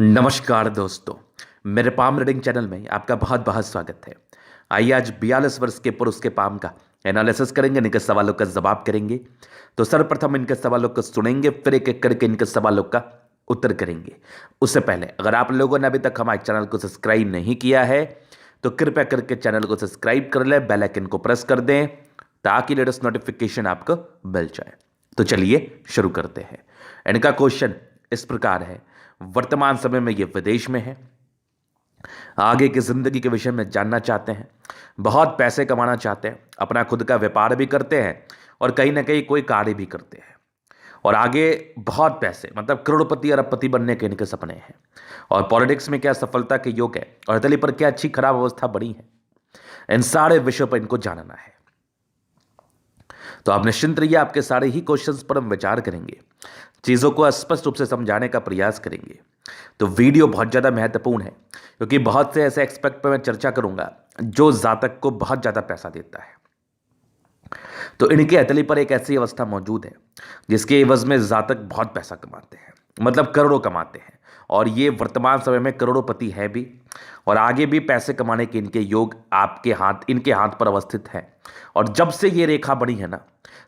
नमस्कार दोस्तों, मेरे पाम रीडिंग चैनल में आपका बहुत बहुत स्वागत है। आइए आज 42 वर्ष के पुरुष के पाम का एनालिसिस करेंगे, इनके सवालों का जवाब करेंगे। तो सर्वप्रथम इनके सवालों को सुनेंगे, फिर एक एक करके इनके सवालों का उत्तर करेंगे। उससे पहले अगर आप लोगों ने अभी तक हमारे चैनल को सब्सक्राइब नहीं किया है तो कृपया करके चैनल को सब्सक्राइब कर लें, बेल आइकन को प्रेस कर दें ताकि लेटेस्ट नोटिफिकेशन आपको मिल जाए। तो चलिए शुरू करते हैं। इनका क्वेश्चन इस प्रकार है, वर्तमान समय में ये विदेश में है, आगे की जिंदगी के विषय में जानना चाहते हैं, बहुत पैसे कमाना चाहते हैं, अपना खुद का व्यापार भी करते हैं और कहीं ना कहीं कोई कार्य भी करते हैं और आगे बहुत पैसे मतलब करोड़पति अरबपति बनने के इनके सपने हैं और पॉलिटिक्स में क्या सफलता के योग है और इटली पर क्या अच्छी खराब अवस्था बनी है, इन सारे विषयों पर इनको जानना है। तो आप निश्चिंत रहिए, आपके सारे ही क्वेश्चंस पर हम विचार करेंगे, चीज़ों को स्पष्ट रूप से समझाने का प्रयास करेंगे। तो वीडियो बहुत ज़्यादा महत्वपूर्ण है क्योंकि बहुत से ऐसे एक्सपेक्ट पर मैं चर्चा करूंगा जो जातक को बहुत ज़्यादा पैसा देता है। तो इनके हथेली पर एक ऐसी अवस्था मौजूद है जिसके एवज में जातक बहुत पैसा कमाते हैं, मतलब करोड़ों कमाते हैं और ये वर्तमान समय में करोड़ोपति है भी और आगे भी पैसे कमाने के इनके योग इनके हाथ पर अवस्थित है। और जब से ये रेखा बनी है ना,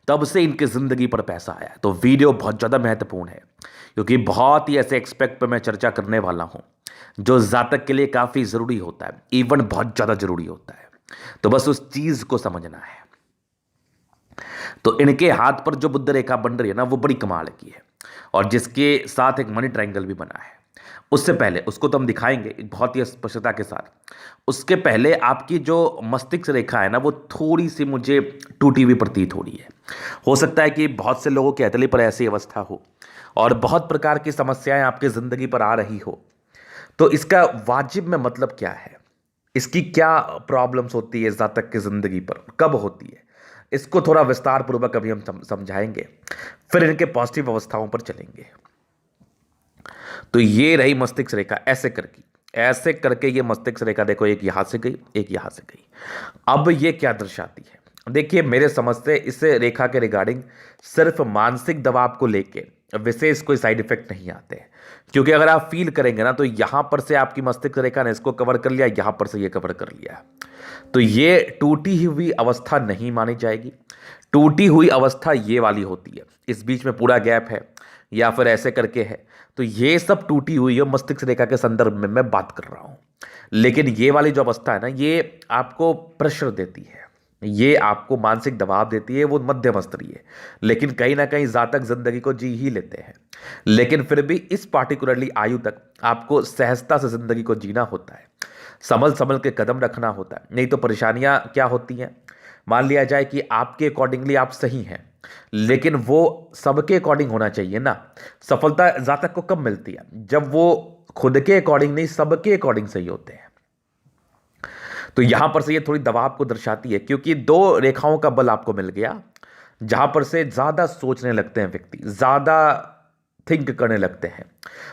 तब से इनकी जिंदगी पर पैसा आया है। तो वीडियो बहुत ज़्यादा महत्वपूर्ण है क्योंकि बहुत ही ऐसे एक्सपेक्ट पर मैं चर्चा करने वाला हूं जो जातक के लिए काफ़ी ज़रूरी होता है, इवन बहुत ज़्यादा ज़रूरी होता है। तो बस उस चीज़ को समझना है। तो इनके हाथ पर जो बुध रेखा बन रही है ना, वो बड़ी कमाल की है और जिसके साथ एक मनी ट्रायंगल भी बना है। उससे पहले उसको तो हम दिखाएंगे एक बहुत ही स्पष्टता के साथ। उसके पहले आपकी जो मस्तिष्क रेखा है ना, वो थोड़ी सी मुझे टूटी हुई प्रतीत हो रही है। हो सकता है कि बहुत से लोगों के हथेली पर ऐसी अवस्था हो और बहुत प्रकार की समस्याएं आपकी जिंदगी पर आ रही हो। तो इसका वाजिब में मतलब क्या है, इसकी क्या प्रॉब्लम्स होती है जातक की जिंदगी पर, कब होती है, इसको थोड़ा विस्तार पूर्वक अभी हम समझाएंगे। फिर इनके पॉजिटिव अवस्थाओं पर चलेंगे। तो ये रही मस्तिष्क रेखा, ऐसे करके ये मस्तिष्क रेखा देखो, एक यहां से गई, एक यहां से गई। अब ये क्या दर्शाती है, देखिए मेरे समझ से इस रेखा के रिगार्डिंग सिर्फ मानसिक दबाव को लेके विशेष कोई साइड इफेक्ट नहीं आते हैं। क्योंकि अगर आप फील करेंगे ना, तो यहां पर से आपकी मस्तिष्क रेखा ने इसको कवर कर लिया, यहां पर से ये कवर कर लिया, तो ये टूटी हुई अवस्था नहीं मानी जाएगी। टूटी हुई अवस्था ये वाली होती है, इस बीच में पूरा गैप है या फिर ऐसे करके है, तो ये सब टूटी हुई है मस्तिष्क रेखा के संदर्भ में मैं बात कर रहा हूं। लेकिन ये वाली जो अवस्था है ना, ये आपको प्रेशर देती है, ये आपको मानसिक दबाव देती है, वो मध्यम स्तरीय है। लेकिन कहीं ना कहीं जातक जिंदगी को जी ही लेते हैं, लेकिन फिर भी इस पार्टिकुलरली आयु तक आपको सहजता से जिंदगी को जीना होता है, संभल संभल के कदम रखना होता है। नहीं तो परेशानियां क्या होती हैं, मान लिया जाए कि आपके अकॉर्डिंगली आप सही हैं, लेकिन वो सबके अकॉर्डिंग होना चाहिए ना। सफलता जातक को कब मिलती है, जब वो खुद के अकॉर्डिंग नहीं, सबके अकॉर्डिंग सही होते हैं। तो यहां पर से ये थोड़ी दबाव को दर्शाती है क्योंकि दो रेखाओं का बल आपको मिल गया जहां पर से ज्यादा सोचने लगते हैं व्यक्ति, ज्यादा थिंक करने लगते हैं।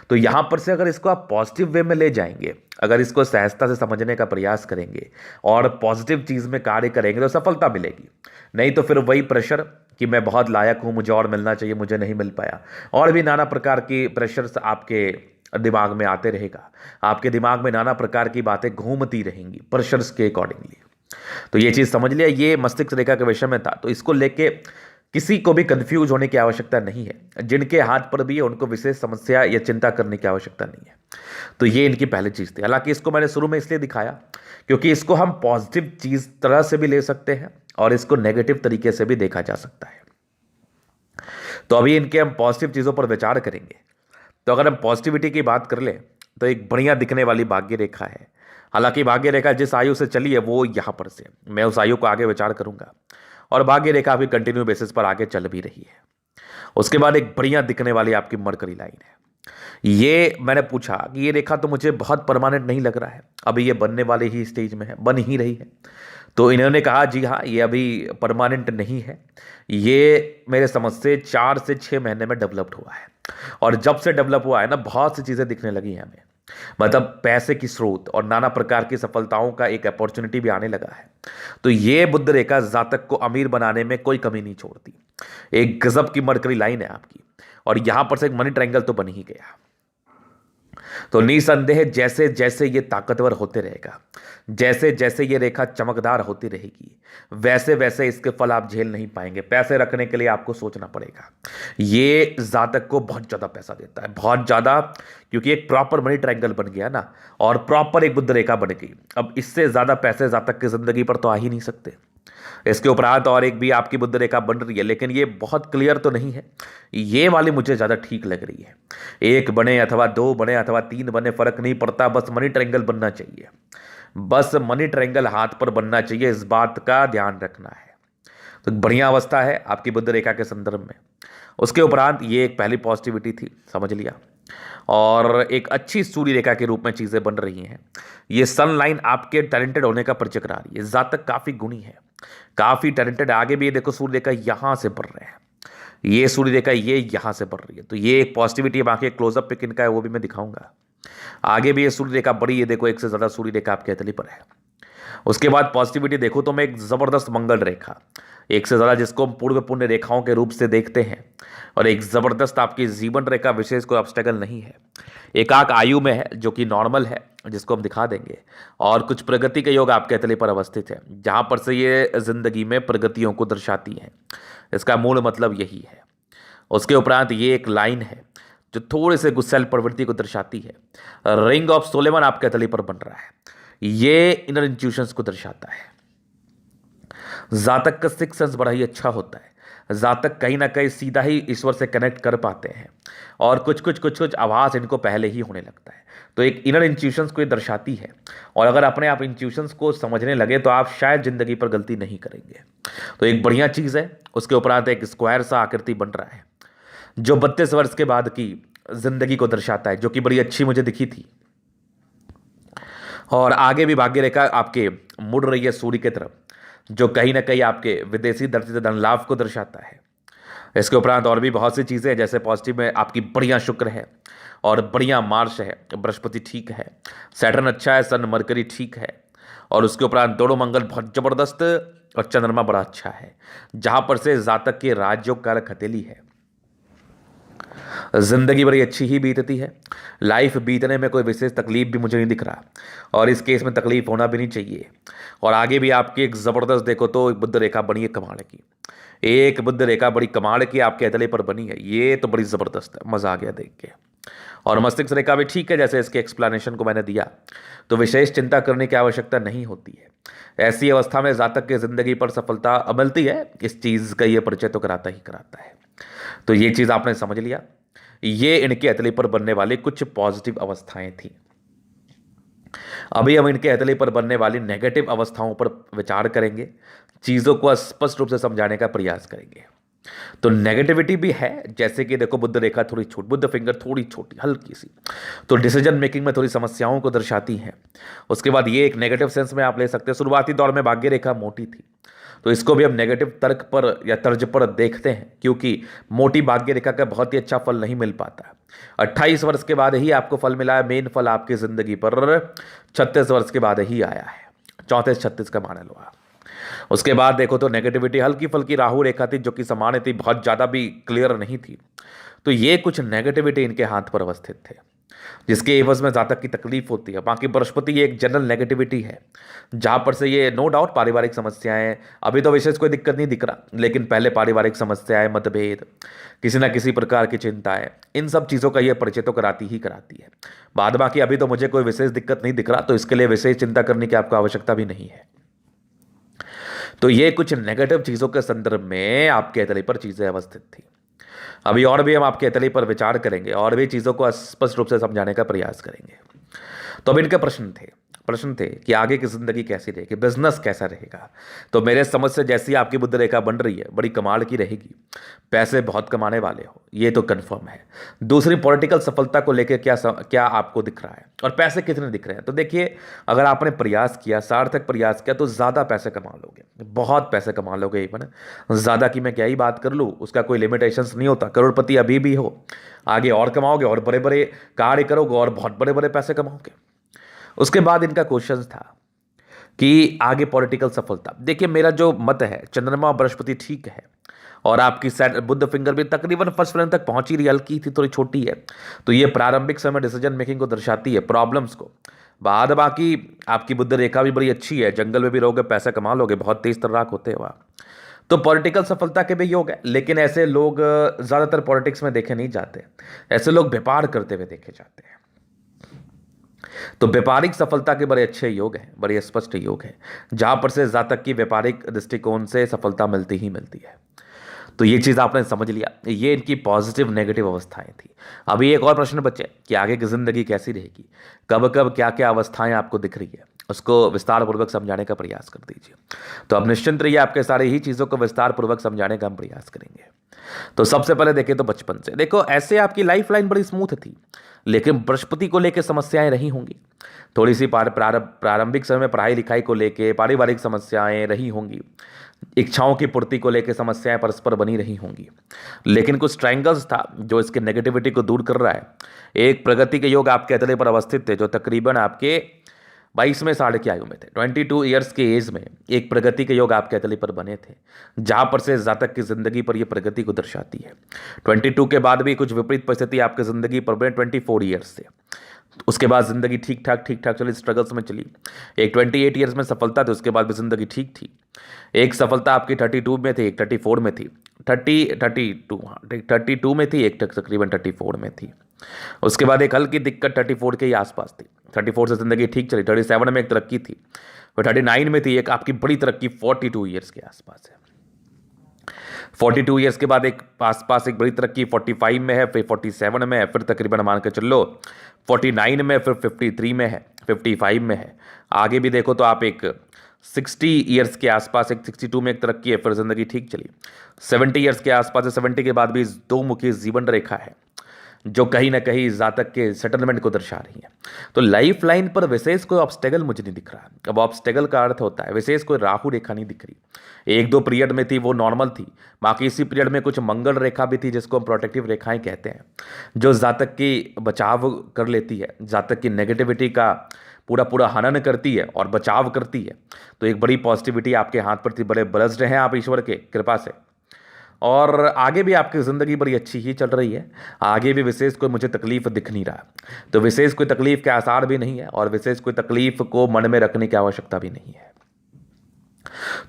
तो यहां पर से अगर इसको आप पॉजिटिव वे में ले जाएंगे, अगर इसको सहजता से समझने का प्रयास करेंगे और पॉजिटिव चीज में कार्य करेंगे तो सफलता मिलेगी। नहीं तो फिर वही प्रेशर कि मैं बहुत लायक हूं, मुझे और मिलना चाहिए, मुझे नहीं मिल पाया, और भी नाना प्रकार की प्रेशर्स आपके दिमाग में आते रहेगा। आपके दिमाग में नाना प्रकार की बातें घूमती रहेंगी प्रेशर्स के अकॉर्डिंगली। तो ये चीज समझ लिया, ये मस्तिष्क रेखा के विषय में था। तो इसको लेके किसी को भी कंफ्यूज होने की आवश्यकता नहीं है, जिनके हाथ पर भी है उनको विशेष समस्या या चिंता करने की आवश्यकता नहीं है। तो ये इनकी पहली चीज थी। हालांकि इसको मैंने शुरू में इसलिए दिखाया क्योंकि इसको हम पॉजिटिव चीज तरह से भी ले सकते हैं और इसको नेगेटिव तरीके से भी देखा जा सकता है। तो अभी इनके हम पॉजिटिव चीजों पर विचार करेंगे। तो अगर हम पॉजिटिविटी की बात कर लें तो एक बढ़िया दिखने वाली भाग्य रेखा है। हालांकि भाग्य रेखा जिस आयु से चली है वो यहां पर से, मैं उस आयु को आगे विचार करूंगा और भाग्य रेखा अभी कंटिन्यू बेसिस पर आगे चल भी रही है। उसके बाद एक बढ़िया दिखने वाली आपकी मरकरी लाइन है। ये मैंने पूछा कि ये रेखा तो मुझे बहुत परमानेंट नहीं लग रहा है, अभी ये बनने वाले ही स्टेज में है, बन ही रही है। तो इन्होंने कहा जी हाँ, ये अभी परमानेंट नहीं है, ये मेरे समझ से 4 से 6 महीने में डेवलप्ड हुआ है। और जब से डेवलप हुआ है ना, बहुत सी चीजें दिखने लगी हैं हमें, मतलब पैसे की स्रोत और नाना प्रकार की सफलताओं का एक अपॉर्चुनिटी भी आने लगा है। तो ये बुध रेखा जातक को अमीर बनाने में कोई कमी नहीं छोड़ती। एक गजब की मरकरी लाइन है आपकी और यहां पर से एक मनी ट्रायंगल तो बन ही गया। तो निसंदेह जैसे जैसे ये ताकतवर होते रहेगा, जैसे जैसे ये रेखा चमकदार होती रहेगी, वैसे वैसे इसके फल आप झेल नहीं पाएंगे। पैसे रखने के लिए आपको सोचना पड़ेगा। ये जातक को बहुत ज़्यादा पैसा देता है, बहुत ज़्यादा, क्योंकि एक प्रॉपर मनी ट्रायंगल बन गया ना, और प्रॉपर एक बुद्ध रेखा बन गई। अब इससे ज़्यादा पैसे जातक की ज़िंदगी पर तो आ ही नहीं सकते। इसके उपरांत और एक भी आपकी बुद्ध रेखा बन रही है, लेकिन ये बहुत क्लियर तो नहीं है। ये वाली मुझे ज़्यादा ठीक लग रही है। एक बने अथवा दो बने अथवा तीन बने, फर्क नहीं पड़ता, बस मनी ट्रायंगल बनना चाहिए। बस मनी ट्रायंगल हाथ पर बनना चाहिए, इस बात का ध्यान रखना है। तो बढ़िया अवस्था है आपकी बुद्ध रेखा के संदर्भ में। उसके उपरांत ये एक पहली पॉजिटिविटी थी, समझ लिया। और एक अच्छी सूर्य रेखा के रूप में चीज़ें बन रही हैं। ये सन लाइन आपके टैलेंटेड होने का परिचय करा रही है। जातक काफ़ी गुणी है, काफ़ी टैलेंटेड। आगे भी ये देखो सूर्य रेखा यहाँ से बढ़ रहे हैं, ये सूर्य रेखा ये यहाँ से बढ़ रही है, तो ये एक पॉजिटिविटी है। बाकी क्लोजअप पिक इनका है वो भी मैं दिखाऊंगा। आगे भी ये सूर्य रेखा बड़ी, ये देखो एक से ज़्यादा सूर्य रेखा आपके हथेली पर है। उसके बाद पॉजिटिविटी देखो तो मैं एक ज़बरदस्त मंगल रेखा, एक से ज़्यादा, जिसको हम पूर्व पुण्य रेखाओं के रूप से देखते हैं, और एक ज़बरदस्त आपकी जीवन रेखा, विशेष कोई ऑब्स्टेकल नहीं है। एकाक आयु में है जो कि नॉर्मल है, जिसको हम दिखा देंगे। और कुछ प्रगति के योग आपके हथेली पर अवस्थित है, जहाँ पर से ये जिंदगी में प्रगतियों को दर्शाती हैं। इसका मूल मतलब यही है। उसके उपरांत ये एक लाइन है जो थोड़े से गुस्सैल प्रवृत्ति को दर्शाती है। रिंग ऑफ सोलेमन आपके हथेली पर बन रहा है, ये इनर इंट्यूशंस को दर्शाता है। जातक का सिक्स सेंस बड़ा ही अच्छा होता है। जातक कहीं ना कहीं सीधा ही ईश्वर से कनेक्ट कर पाते हैं, और कुछ कुछ कुछ कुछ आवाज़ इनको पहले ही होने लगता है। तो एक इनर इंट्यूशंस को ये दर्शाती है, और अगर अपने आप इंट्यूशंस को समझने लगे तो आप शायद जिंदगी पर गलती नहीं करेंगे। तो एक बढ़िया चीज़ है। उसके उपरांत एक स्क्वायर सा आकृति बन रहा है, जो 32 वर्ष के बाद की जिंदगी को दर्शाता है, जो कि बड़ी अच्छी मुझे दिखी थी। और आगे भी भाग्य रेखा आपके मुड़ रही है सूर्य की तरफ, जो कहीं ना कहीं आपके विदेशी दर्शित धन लाभ को दर्शाता है। इसके उपरांत और भी बहुत सी चीज़ें हैं, जैसे पॉजिटिव में आपकी बढ़िया शुक्र है और बढ़िया मार्स है, बृहस्पति ठीक है, सैटर्न अच्छा है, सन मरकरी ठीक है, और उसके उपरांत दोनों मंगल बहुत जबरदस्त, और चंद्रमा बड़ा अच्छा है, जहां पर से जातक के राजयोग कारक हथेली है। जिंदगी बड़ी अच्छी ही बीतती है। लाइफ बीतने में कोई विशेष तकलीफ भी मुझे नहीं दिख रहा, और इस केस में तकलीफ होना भी नहीं चाहिए। और आगे भी आपकी एक ज़बरदस्त देखो तो एक बुद्ध रेखा बनी है कमाल की, एक बुद्ध रेखा बड़ी कमाल की आपके हथेली पर बनी है। ये तो बड़ी ज़बरदस्त है, मज़ा आ गया देख के। और मस्तिष्क रेखा भी ठीक है, जैसे इसके एक्सप्लेनेशन को मैंने दिया, तो विशेष चिंता करने की आवश्यकता नहीं होती है। ऐसी अवस्था में जातक की जिंदगी पर सफलता मिलती है, इस चीज़ का ये परिचय तो कराता ही कराता है। तो ये चीज़ आपने समझ लिया। ये इनके हथेली पर बनने वाली कुछ पॉजिटिव अवस्थाएं थी। अभी हम इनके हथेली पर बनने वाली नेगेटिव अवस्थाओं पर विचार करेंगे, चीज़ों को स्पष्ट रूप से समझाने का प्रयास करेंगे। तो नेगेटिविटी भी है, जैसे कि देखो बुद्ध रेखा थोड़ी छोटी, बुद्ध फिंगर थोड़ी छोटी हल्की सी, तो डिसीजन मेकिंग में थोड़ी समस्याओं को दर्शाती है। उसके बाद ये एक नेगेटिव सेंस में आप ले सकते हैं। शुरुआती दौर में भाग्य रेखा मोटी थी, तो इसको भी हम नेगेटिव तर्क पर या तर्ज पर देखते हैं, क्योंकि मोटी भाग्य रेखा का बहुत ही अच्छा फल नहीं मिल पाता। 28 वर्ष के बाद ही आपको फल मिला है। मेन फल आपकी जिंदगी पर 36 वर्ष के बाद ही आया है, 34-36 का मान लो आप। उसके बाद देखो तो नेगेटिविटी हल्की फल्की राहु रेखा थी, जो कि सामान्य थी, बहुत ज़्यादा भी क्लियर नहीं थी। तो ये कुछ नेगेटिविटी इनके हाथ पर अवस्थित थे, जिसके एवज में जातक की तकलीफ होती है। बाकी बृहस्पति ये एक जनरल नेगेटिविटी है, जहाँ पर से ये नो डाउट पारिवारिक समस्याएं, अभी तो विशेष कोई दिक्कत नहीं दिख रहा, लेकिन पहले पारिवारिक समस्याएं, मतभेद, किसी ना किसी प्रकार की चिंताएं, इन सब चीज़ों का ये परिचय तो कराती ही कराती है। बाद बाकी अभी तो मुझे कोई विशेष दिक्कत नहीं दिख रहा, तो इसके लिए विशेष चिंता करने की आपको आवश्यकता भी नहीं है। तो ये कुछ नेगेटिव चीज़ों के संदर्भ में आपके हथेली पर चीज़ें अवस्थित थी। अभी और भी हम आपके हथेली पर विचार करेंगे और भी चीज़ों को स्पष्ट रूप से समझाने का प्रयास करेंगे। तो अब इनके प्रश्न थे कि आगे की जिंदगी कैसी रहेगी, बिजनेस कैसा रहेगा। तो मेरे समझ से जैसी आपकी बुद्ध रेखा बन रही है, बड़ी कमाल की रहेगी, पैसे बहुत कमाने वाले हो, ये तो कंफर्म है। दूसरी पॉलिटिकल सफलता को लेकर क्या आपको दिख रहा है, और पैसे कितने दिख रहे हैं। तो देखिए, अगर आपने प्रयास किया, सार्थक प्रयास किया, तो ज़्यादा पैसे कमा लोगे, बहुत पैसे कमा लोगे। इवन ज़्यादा की मैं क्या ही बात कर लूँ, उसका कोई लिमिटेशंस नहीं होता। करोड़पति अभी भी हो, आगे और कमाओगे, और बड़े बड़े कार्य करोगे, और बहुत बड़े बड़े पैसे कमाओगे। उसके बाद इनका क्वेश्चन था कि आगे पॉलिटिकल सफलता। देखिए, मेरा जो मत है, चंद्रमा बृहस्पति ठीक है, और आपकी बुध फिंगर भी तकरीबन फर्स्ट फ्रेंड तक पहुंच ही रही, हल्की थी, थोड़ी छोटी है। तो ये प्रारंभिक समय डिसीजन मेकिंग को दर्शाती है, प्रॉब्लम्स को। बाद बाकी आपकी बुद्ध रेखा भी बड़ी अच्छी है, जंगल में भी रहोगे, पैसा कमा लोगे, बहुत तेज तर्राक होते हो आप। तो पॉलिटिकल सफलता के भी योग है, लेकिन ऐसे लोग ज्यादातर पॉलिटिक्स में देखे नहीं जाते, ऐसे लोग व्यापार करते हुए देखे जाते हैं। तो व्यापारिक सफलता के बड़े अच्छे योग हैं, बड़े स्पष्ट योग हैं, जहां पर से जातक की व्यापारिक दृष्टिकोण से सफलता मिलती ही मिलती है। तो ये चीज़ आपने समझ लिया, ये इनकी पॉजिटिव नेगेटिव अवस्थाएं थी। अभी एक और प्रश्न बचे कि आगे की जिंदगी कैसी रहेगी, कब कब क्या क्या अवस्थाएं आपको दिख रही है, उसको विस्तार पूर्वक समझाने का प्रयास कर दीजिए। तो अब निश्चिंत रहिए, आपके सारे ही चीज़ों को विस्तार पूर्वक समझाने का हम प्रयास करेंगे। तो सबसे पहले देखें तो बचपन से देखो, ऐसे आपकी लाइफ लाइन बड़ी स्मूथ थी, लेकिन बृहस्पति को लेकर समस्याएं रही होंगी। थोड़ी सी प्रारंभिक समय में पढ़ाई लिखाई को लेकर पारिवारिक समस्याएं रही होंगी, इच्छाओं की पूर्ति को लेकर समस्याएं परस्पर बनी रही होंगी। लेकिन कुछ ट्रायंगल्स था जो इसके नेगेटिविटी को दूर कर रहा है। एक प्रगति के योग आपके अतले पर अवस्थित थे, जो तकरीबन आपके 22वें साल की आयु में थे, 22 ईयर्स के एज में एक प्रगति के योग आपके अतले पर बने थे, जहां पर से जातक की जिंदगी पर यह प्रगति को दर्शाती है। 22 के बाद भी कुछ विपरीत परिस्थिति आपकी जिंदगी पर बने 24 ईयर्स से। उसके बाद जिंदगी ठीक ठाक चली, स्ट्रगल्स में चली। एक 28 ईयर्स में सफलता थी, उसके बाद भी जिंदगी ठीक थी। एक सफलता आपकी 32 में थी, एक 34 में थी, 32 में थी, एक तकरीबन 34 में थी। उसके बाद एक हल्की दिक्कत 34 के ही आसपास थी, 34 से जिंदगी ठीक चली। 37 में एक तरक्की थी, फिर 39 में थी एक आपकी बड़ी तरक्की 42 ईयर्स के आसपास है। 42 ईयर्स के बाद एक आसपास एक बड़ी तरक्की 45 में है, फिर 47 में है, फिर तकरीबन मान के चलो 49 में, फिर 53 में है, 55 में है। आगे भी देखो तो आप एक 60 ईयर्स के आसपास एक 62 में एक तरक्की है, फिर जिंदगी ठीक चली। 70 ईयर्स के आसपास है, 70 के बाद भी दो मुखी जीवन रेखा है, जो कहीं ना कहीं जातक के सेटलमेंट को दर्शा रही है। तो लाइफ लाइन पर विशेष कोई ऑब्स्टेकल मुझे नहीं दिख रहा। अब ऑब्स्टेकल का अर्थ होता है विशेष कोई राहु रेखा नहीं दिख रही। एक दो पीरियड में थी वो नॉर्मल थी, बाकी इसी पीरियड में कुछ मंगल रेखा भी थी, जिसको हम प्रोटेक्टिव रेखाएं कहते हैं, जो जातक की बचाव कर लेती है, जातक की नेगेटिविटी का पूरा हनन करती है और बचाव करती है। तो एक बड़ी पॉजिटिविटी आपके हाथ पर थी, बड़े ब्लेस्ड हैं आप ईश्वर के कृपा से। और आगे भी आपकी ज़िंदगी बड़ी अच्छी ही चल रही है, आगे भी विशेष कोई मुझे तकलीफ दिख नहीं रहा। तो विशेष कोई तकलीफ के आसार भी नहीं है, और विशेष कोई तकलीफ को मन में रखने की आवश्यकता भी नहीं है।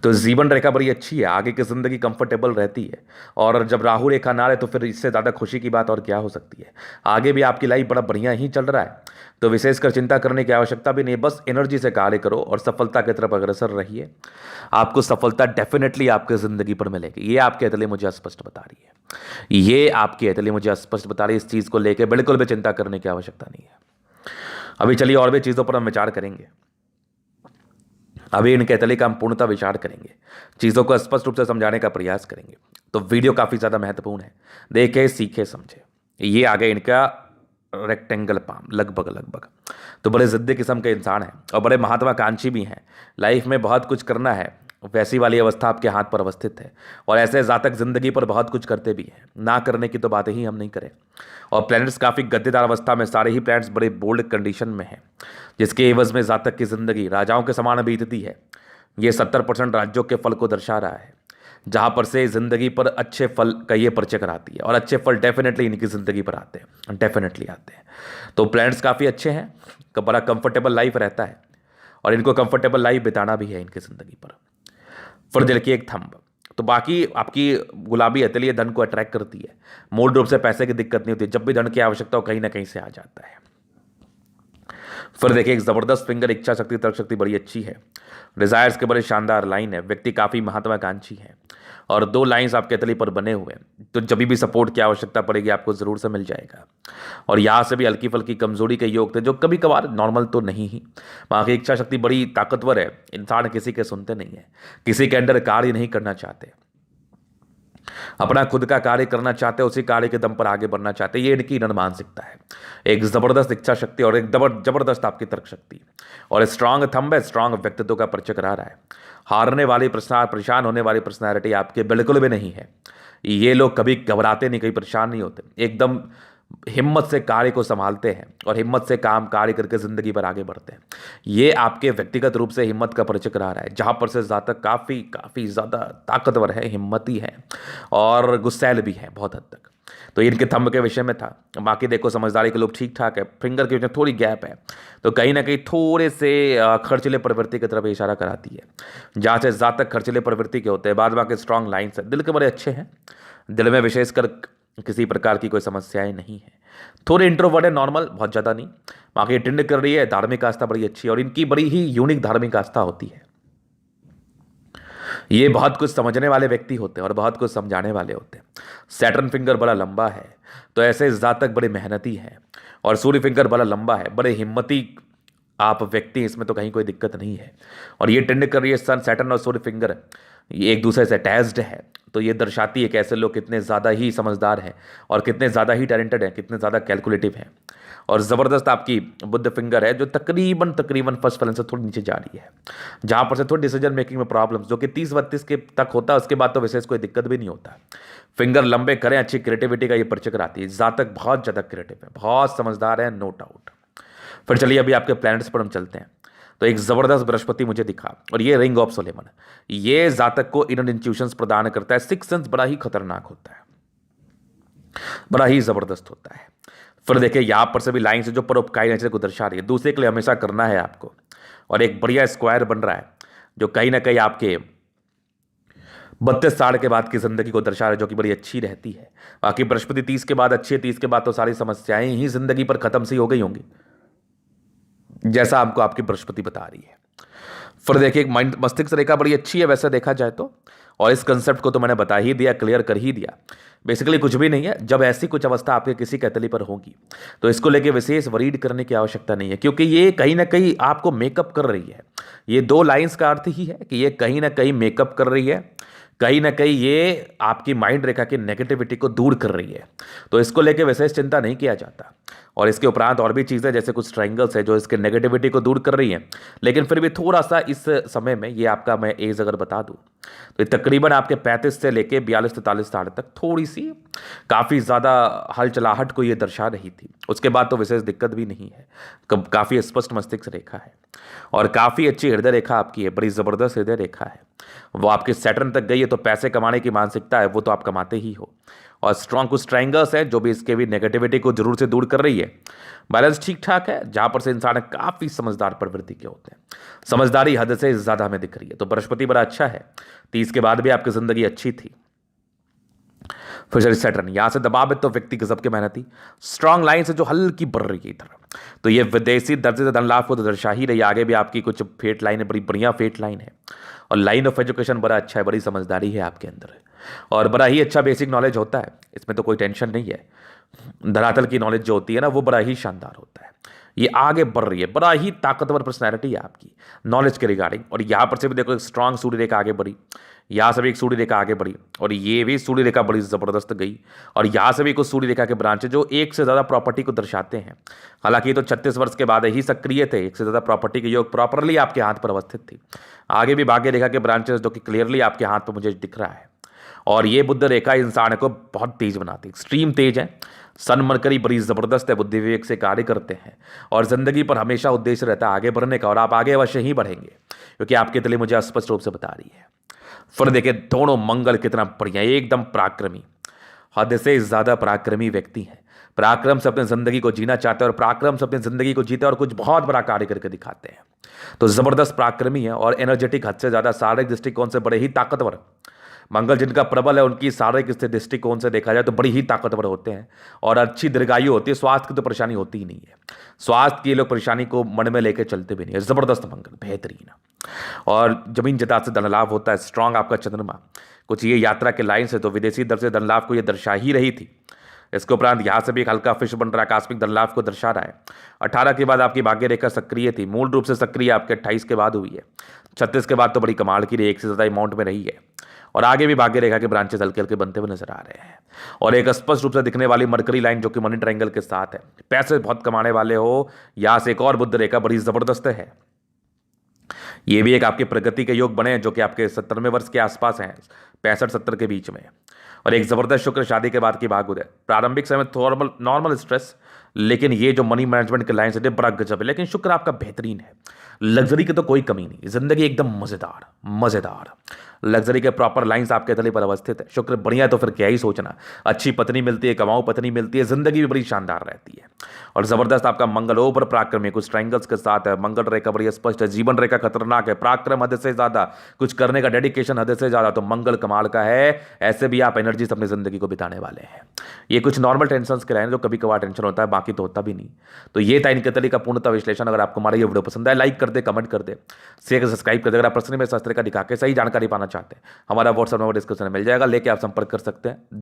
तो जीवन रेखा बड़ी अच्छी है, आगे की जिंदगी कंफर्टेबल रहती है। और जब राहु रेखा ना रहे तो फिर इससे ज़्यादा खुशी की बात और क्या हो सकती है। आगे भी आपकी लाइफ बड़ा बढ़िया ही चल रहा है, तो विशेषकर चिंता करने की आवश्यकता भी नहीं। बस एनर्जी से कार्य करो और सफलता की तरफ अग्रसर रहिए। आपको सफलता डेफिनेटली आपकी जिंदगी पर मिलेगी, ये आपकी अतली मुझे स्पष्ट बता रही है। ये आपकी अतली मुझे स्पष्ट बता रही है, इस चीज़ को लेकर बिल्कुल भी चिंता करने की आवश्यकता नहीं है। अभी चलिए और भी चीज़ों पर हम विचार करेंगे। अभी इन कैतली का हम पूर्णतः विचार करेंगे, चीज़ों को स्पष्ट रूप से समझाने का प्रयास करेंगे। तो वीडियो काफ़ी ज़्यादा महत्वपूर्ण है, देखे सीखे समझे। ये आ गया इनका रेक्टेंगल पाम, लगभग। तो बड़े ज़िद्दी किस्म के इंसान हैं और बड़े महत्वाकांक्षी भी हैं, लाइफ में बहुत कुछ करना है, वैसी वाली अवस्था आपके हाथ पर अवस्थित है। और ऐसे जातक जिंदगी पर बहुत कुछ करते भी हैं, ना करने की तो बात ही हम नहीं करें। और प्लैनेट्स काफ़ी गद्देदार अवस्था में, सारे ही प्लैनेट्स बड़े बोल्ड कंडीशन में हैं, जिसके एवज में जातक की जिंदगी राजाओं के समान बीतती है। ये 70% राज्यों के फल को दर्शा रहा है, जहाँ पर से ज़िंदगी पर अच्छे फल का ये परिचय कराती है। और अच्छे फल डेफिनेटली इनकी ज़िंदगी पर आते हैं, डेफिनेटली आते हैं। तो प्लैनेट्स काफ़ी अच्छे हैं, बड़ा कंफर्टेबल लाइफ रहता है, और इनको कंफर्टेबल लाइफ बिताना भी है इनकी ज़िंदगी पर। फिर दिल की एक थंब, तो बाकी आपकी गुलाबी अतली धन को अट्रैक्ट करती है, मूल रूप से पैसे की दिक्कत नहीं होती, जब भी धन की आवश्यकता हो कहीं ना कहीं से आ जाता है। फिर देखिए एक ज़बरदस्त फिंगर, इच्छा शक्ति तर्क शक्ति बड़ी अच्छी है, डिजायर्स के बड़े शानदार लाइन है, व्यक्ति काफ़ी महत्वाकांक्षी है, और 2 लाइंस आपके अतली पर बने हुए हैं। तो जब भी सपोर्ट की आवश्यकता पड़ेगी आपको ज़रूर से मिल जाएगा। और यहाँ से भी हल्की फल्की कमजोरी के योग थे, जो कभी कभार नॉर्मल तो नहीं ही। वहाँ की इच्छा शक्ति बड़ी ताकतवर है, इंसान किसी के सुनते नहीं है, किसी के अंडर कार्य नहीं करना चाहते, अपना खुद का कार्य करना चाहते, उसी कार्य के दम पर आगे बढ़ना चाहते। ये इनकी नन मानसिकता है। एक ज़बरदस्त इच्छा शक्ति और एक जबरदस्त आपकी तर्क शक्ति, और स्ट्रांग थंब है, स्ट्रांग व्यक्तित्व का परिचय करा रहा है। हारने वाली परेशान होने वाली पर्सनैलिटी आपके बिल्कुल भी नहीं है। ये लोग कभी घबराते नहीं, कभी परेशान नहीं होते, एकदम हिम्मत से कार्य को संभालते हैं और हिम्मत से काम कार्य करके ज़िंदगी पर आगे बढ़ते हैं। ये आपके व्यक्तिगत रूप से हिम्मत का परिचय करा रहा है, जहाँ पर से ज़्यादा काफ़ी काफ़ी ज़्यादा ताकतवर है, हिम्मती है और गुस्सैल भी है बहुत हद तक। तो इनके थंब के विषय में था। बाकी देखो समझदारी के लोग ठीक ठाक है, फिंगर के विषय में थोड़ी गैप है, तो कहीं ना कहीं थोड़े से खर्चीले प्रवृत्ति की तरफ इशारा कराती है, जहाँ से ज़्यादा खर्चीले प्रवृत्ति के होते हैं। बाद बाकी स्ट्रांग लाइन्स है, दिल के बड़े अच्छे हैं, दिल में विशेषकर किसी प्रकार की कोई समस्याएं नहीं है। थोड़े इंट्रोवर्ट है, नॉर्मल, बहुत ज़्यादा नहीं। बाकी अटेंड कर रही है, धार्मिक आस्था बड़ी अच्छी है और इनकी बड़ी ही यूनिक धार्मिक आस्था होती है। ये बहुत कुछ समझने वाले व्यक्ति होते हैं और बहुत कुछ समझाने वाले होते हैं। सैटर्न फिंगर बड़ा लंबा है, तो ऐसे जातक बड़े मेहनती हैं, और सूर्य फिंगर बड़ा लंबा है, बड़े हिम्मती आप व्यक्ति, इसमें तो कहीं कोई दिक्कत नहीं है। और ये टेंड कर रही है, सन सैटर्न और सूर्य फिंगर ये एक दूसरे से अटैच्ड है, तो ये दर्शाती है कि ऐसे लोग कितने ज़्यादा ही समझदार हैं और कितने ज़्यादा ही टैलेंटेड हैं, कितने ज़्यादा कैलकुलेटिव हैं। और ज़बरदस्त आपकी बुध फिंगर है, जो तकरीबन तकरीबन फर्स्ट फलन से थोड़ी नीचे जा रही है, जहाँ पर से थोड़ी डिसीजन मेकिंग में प्रॉब्लम्स, जो कि 30-32 के तक होता है, उसके बाद तो विशेष कोई दिक्कत भी नहीं होता। फिंगर लंबे करें, अच्छी क्रिएटिविटी का ये परिचय कराती है। जातक बहुत ज़्यादा क्रिएटिव है, बहुत समझदार है, नो डाउट। फिर चलिए अभी आपके प्लैनेट्स पर हम चलते हैं। तो एक ज़बरदस्त बृहस्पति मुझे दिखा, और ये रिंग ऑफ सोलेमन, ये जातक को इनर इंट्यूशंस प्रदान करता है। सिक्स सेंस बड़ा ही खतरनाक होता है, बड़ा ही ज़बरदस्त होता है। फिर देखिए यहाँ पर से भी लाइन से जो परोपकारी नेचर को दर्शा रही है, दूसरे के लिए हमेशा करना है आपको, और एक बढ़िया स्क्वायर बन रहा है जो कहीं ना कहीं आपके 32 साल के बाद की जिंदगी को दर्शा रहा है, जो कि बड़ी अच्छी रहती है। बाकी बृहस्पति 30 के बाद अच्छी है, 30 के बाद तो सारी समस्याएं ही जिंदगी पर खत्म सी हो गई होंगी, जैसा हमको आपकी बृहस्पति बता रही है। फिर देखिए एक माइंड मस्तिष्क रेखा बड़ी अच्छी है वैसे देखा जाए तो, और इस कंसेप्ट को तो मैंने बता ही दिया, क्लियर कर ही दिया। बेसिकली कुछ भी नहीं है, जब ऐसी कुछ अवस्था आपके किसी कैतली पर होगी तो इसको लेके विशेष वरीड करने की आवश्यकता नहीं है, क्योंकि ये कहीं ना कहीं आपको मेकअप कर रही है। ये दो लाइंस का अर्थ ही है कि ये कहीं ना कहीं मेकअप कर रही है, कहीं ना कहीं ये आपकी माइंड रेखा की नेगेटिविटी को दूर कर रही है, तो इसको लेके विशेष चिंता नहीं किया जाता। और इसके उपरांत और भी चीज़ें जैसे कुछ ट्रायंगल्स है जो इसके नेगेटिविटी को दूर कर रही हैं, लेकिन फिर भी थोड़ा सा इस समय में ये आपका मैं एज अगर बता दूं तो तकरीबन आपके 35 से लेके 42-43 साल तक थोड़ी सी काफ़ी ज़्यादा हलचलाहट को ये दर्शा रही थी। उसके बाद तो विशेष दिक्कत भी नहीं है, काफ़ी स्पष्ट मस्तिष्क रेखा है और काफ़ी अच्छी हृदय रेखा आपकी है, बड़ी ज़बरदस्त हृदय रेखा है। वो आपके सैटर्न तक गई है, तो पैसे कमाने की मानसिकता है वो तो आप कमाते ही हो। और स्ट्रॉन्ग कुछ ट्रायंगल्स है जो भी इसके भी नेगेटिविटी को जरूर से दूर कर रही है। बैलेंस ठीक ठाक है, जहां पर से इंसान काफ़ी समझदार प्रवृत्ति के होते हैं, समझदारी हद से ज़्यादा हमें दिख रही है। तो बृहस्पति बड़ा अच्छा है, 30 के बाद भी आपकी ज़िंदगी अच्छी थी। फिर सैटर्न यहाँ से दबाव है, तो व्यक्ति गजब के मेहनती, स्ट्रांग लाइन से जो हल्की बढ़ रही है इधर, तो ये विदेशी दर्जे से धन लाभ को तो दर्शा ही रही। आगे भी आपकी कुछ फेट लाइन है, बड़ी बढ़िया फेट लाइन है, और लाइन ऑफ एजुकेशन बड़ा अच्छा है, बड़ी समझदारी है आपके अंदर, और बड़ा ही अच्छा बेसिक नॉलेज होता है, इसमें तो कोई टेंशन नहीं है। धरातल की नॉलेज जो होती है ना, वो बड़ा ही शानदार होता है। ये आगे बढ़ रही है, बड़ा ही ताकतवर पर्सनैलिटी है आपकी नॉलेज के रिगार्डिंग। और यहाँ पर से भी देखो एक स्ट्रांग सूर्य रेखा आगे बढ़ी, यहाँ से भी एक सूर्य रेखा आगे बढ़ी, और ये भी सूर्य रेखा बड़ी ज़बरदस्त गई, और यहाँ से भी कुछ सूर्य रेखा के ब्रांच जो एक से ज़्यादा प्रॉपर्टी को दर्शाते हैं। हालांकि ये तो 36 वर्ष के बाद ही सक्रिय थे, एक से ज़्यादा प्रॉपर्टी के योग प्रॉपरली आपके हाथ पर अवस्थित थी। आगे भी भाग्य रेखा के ब्रांचेस जो कि क्लियरली आपके हाथ पर मुझे दिख रहा है, और ये बुध रेखा इंसान को बहुत तेज बनाती है, एक्सट्रीम तेज है। सन मरकरी बड़ी ज़बरदस्त है, बुद्धि विवेक से कार्य करते हैं, और ज़िंदगी पर हमेशा उद्देश्य रहता है आगे बढ़ने का, और आप आगे अवश्य ही बढ़ेंगे, क्योंकि आपके तले मुझे स्पष्ट रूप से बता रही है। फिर देखिए दोनों मंगल कितना बढ़िया, एकदम पराक्रमी, हद से ज़्यादा पराक्रमी व्यक्ति हैं। पराक्रम से अपनी ज़िंदगी को जीना चाहते हैं, और पराक्रम से अपनी ज़िंदगी को जीते और कुछ बहुत बड़ा कार्य करके दिखाते हैं। तो ज़बरदस्त पराक्रमी है, और एनर्जेटिक, हद से ज़्यादा शारीरिक दृष्टिकोण से बड़े ही ताकतवर। मंगल जिनका प्रबल है, उनकी शारीरिक दृष्टिकोण से देखा जाए तो बड़ी ही ताकतवर होते हैं, और अच्छी दीर्घायु होती है। स्वास्थ्य की तो परेशानी होती ही नहीं है, स्वास्थ्य की लोग परेशानी को मन में लेकर चलते भी नहीं है। ज़बरदस्त मंगल, बेहतरीन, और जमीन जदा से धन लाभ होता है। स्ट्रांग आपका चंद्रमा, कुछ ये यात्रा के लाइन से तो विदेशी दर से धन लाभ को ये दर्शा ही रही थी। इसके उपरांत यहाँ से भी एक हल्का फिश बन रहा है, आकस्मिक धन लाभ को दर्शा रहा है। 18 के बाद आपकी भाग्य रेखा सक्रिय थी, मूल रूप से सक्रिय आपके 28 के बाद हुई है। 36 के बाद तो बड़ी कमाल की रही, एक से ज़्यादा अमाउंट में रही है, और आगे भी भाग्य रेखा के ब्रांचेस हल्के हल्के बनते हुए नजर आ रहे हैं। और एक स्पष्ट रूप से दिखने वाली मरकरी लाइन जो कि मनी ट्रायंगल के साथ है, पैसे बहुत कमाने वाले हो। यहाँ से एक और बुध रेखा बड़ी जबरदस्त है, ये भी एक आपके प्रगति के योग बने हैं, जो कि आपके 70वें वर्ष के आसपास हैं, 65-70 के बीच में। और एक जबरदस्त शुक्र शादी के बाद की भाग उदय। प्रारंभिक समय नॉर्मल नॉर्मल स्ट्रेस, लेकिन ये जो मनी मैनेजमेंट के लाइन से बड़ा गजब है। लेकिन शुक्र आपका बेहतरीन है, लग्जरी की तो कोई कमी नहीं, जिंदगी एकदम मजेदार मजेदार। लग्जरी के प्रॉपर लाइंस आपके तले पर अवस्थित है। शुक्र बढ़िया है तो फिर क्या ही सोचना। अच्छी पत्नी मिलती है, कमाऊ पत्नी मिलती है, जिंदगी भी बड़ी शानदार रहती है। और जबरदस्त आपका मंगल ओवर पराक्रम है, कुछ ट्रायंगल्स के साथ है। मंगल रेखा बड़ी स्पष्ट है, जीवन रेखा खतरनाक है, पराक्रम हद से ज्यादा, कुछ करने का डेडिकेशन हद से ज्यादा। तो मंगल कमाल का है, ऐसे भी आप एनर्जी से अपनी जिंदगी को बिताने वाले हैं। ये कुछ नॉर्मल टेंशन के लाइन जो कभी कभार टेंशन होता है, बाकी तो होता भी नहीं। तो ये था इनके तरीका पूर्णतः विश्लेषण। अगर आपको हमारा ये वीडियो पसंद आए, लाइक कर दे, कमेंट कर दे, शेयर सब्सक्राइब कर दे। अगर आप पर्सनली में शास्त्र का दिखा के सही जानकारी पाना चाहते हैं, हमारा व्हाट्सएप नंबर डिस्क्रिप्शन में मिल जाएगा, लेके आप संपर्क कर सकते हैं।